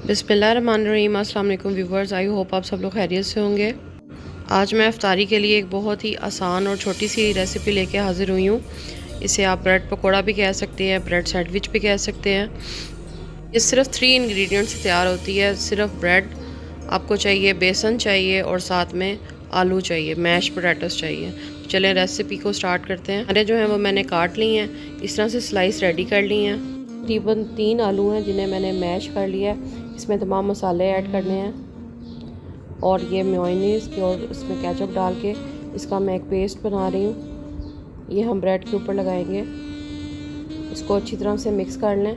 बिस्मिल्लाहिर्रहमानिर्रहीम। अस्सलाम वालेकुम व्यूवर्स, आई होप आप सब लोग खैरियत से होंगे। आज मैं इफ्तारी के लिए एक बहुत ही आसान और छोटी सी रेसिपी लेके हाज़िर हुई हूँ। इसे आप ब्रेड पकोड़ा भी कह सकते हैं, ब्रेड सैंडविच भी कह सकते हैं। ये सिर्फ 3 इंग्रेडिएंट से तैयार होती है। सिर्फ ब्रेड आपको चाहिए, बेसन चाहिए और साथ में आलू चाहिए, मैश पोटैटोस चाहिए। चलें रेसिपी को स्टार्ट करते हैं। अरे जो है वो मैंने काट ली हैं, इस तरह से स्लाइस रेडी कर ली हैं। तकरीबन 3 आलू हैं जिन्हें मैंने मैश कर लिया है। इसमें तमाम मसाले ऐड करने हैं और ये मेयोनीज़ की और इसमें केचप डाल के इसका मैं एक पेस्ट बना रही हूँ। ये हम ब्रेड के ऊपर लगाएंगे। इसको अच्छी तरह से मिक्स कर लें।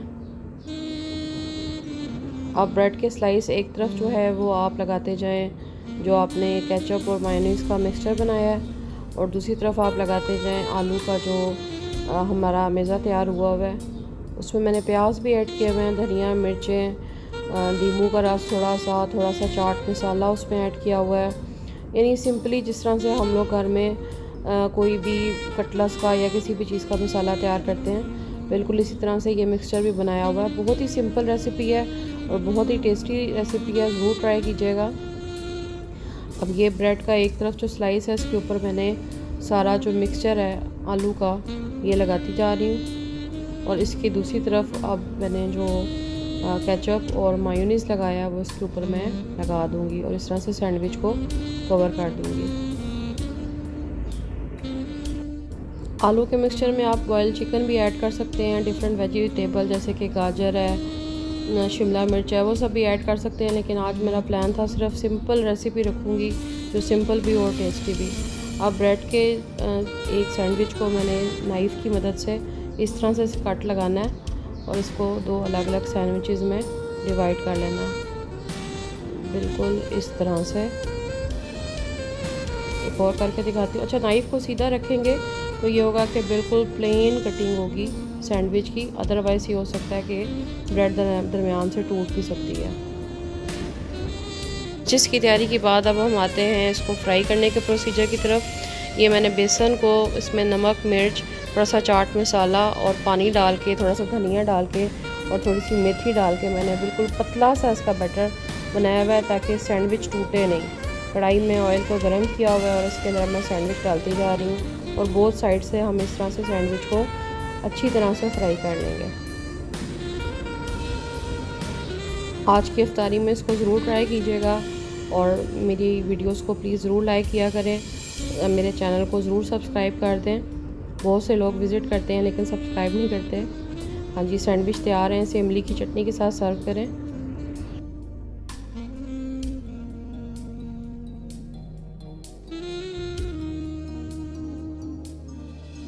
अब ब्रेड के स्लाइस एक तरफ जो है वो आप लगाते जाएं जो आपने केचप और मेयोनीज़ का मिक्सचर बनाया है, और दूसरी तरफ आप लगाते जाएं आलू का जो हमारा मेज़ा तैयार हुआ है। उसमें मैंने प्याज भी ऐड किए हुए हैं, धनिया, मिर्चें, नींबू का रस, थोड़ा सा चाट मसाला उसमें ऐड किया हुआ है। यानी सिंपली जिस तरह से हम लोग घर में कोई भी कटलस का या किसी भी चीज़ का मसाला तैयार करते हैं, बिल्कुल इसी तरह से ये मिक्सचर भी बनाया हुआ है। बहुत ही सिंपल रेसिपी है और बहुत ही टेस्टी रेसिपी है, ज़रूर ट्राई कीजिएगा। अब ये ब्रेड का एक तरफ जो स्लाइस है इसके ऊपर मैंने सारा जो मिक्सचर है आलू का ये लगाती जा रही हूँ, और इसकी दूसरी तरफ अब मैंने जो केचप और मायोनीज़ लगाया वो इसके ऊपर मैं लगा दूंगी और इस तरह से सैंडविच को कवर कर दूंगी। आलू के मिक्सचर में आप बॉयल चिकन भी ऐड कर सकते हैं, डिफरेंट वेजिटेबल जैसे कि गाजर है, शिमला मिर्च है, वो सब भी ऐड कर सकते हैं। लेकिन आज मेरा प्लान था सिर्फ सिंपल रेसिपी रखूँगी जो सिंपल भी और टेस्टी भी। अब ब्रेड के एक सैंडविच को मैंने नाइफ़ की मदद से इस तरह से कट लगाना है और इसको 2 अलग अलग सैंडविचेस में डिवाइड कर लेना है, बिल्कुल इस तरह से। एक और करके दिखाती हूँ। अच्छा, नाइफ़ को सीधा रखेंगे तो ये होगा कि बिल्कुल प्लेन कटिंग होगी सैंडविच की, अदरवाइज़ ये हो सकता है कि ब्रेड दरमियान से टूट भी सकती है। जिसकी तैयारी के बाद अब हम आते हैं इसको फ्राई करने के प्रोसीजर की तरफ। ये मैंने बेसन को इसमें नमक, मिर्च, थोड़ा सा चाट मसाला और पानी डाल के, थोड़ा सा धनिया डाल के और थोड़ी सी मेथी डाल के मैंने बिल्कुल पतला सा इसका बैटर बनाया हुआ है ताकि सैंडविच टूटे नहीं। कढ़ाई में ऑयल को गर्म किया हुआ है और इसके अंदर मैं सैंडविच डालती जा रही हूँ और बोथ साइड से हम इस तरह से सैंडविच को अच्छी तरह से फ्राई कर लेंगे। आज की इफ्तारी में इसको ज़रूर ट्राई कीजिएगा और मेरी वीडियोस को प्लीज़ ज़रूर लाइक किया करें। मेरे चैनल को ज़रूर सब्सक्राइब कर दें। बहुत से लोग विज़िट करते हैं लेकिन सब्सक्राइब नहीं करते। हाँ जी, सैंडविच तैयार हैं, इसे इमली की चटनी के साथ सर्व करें।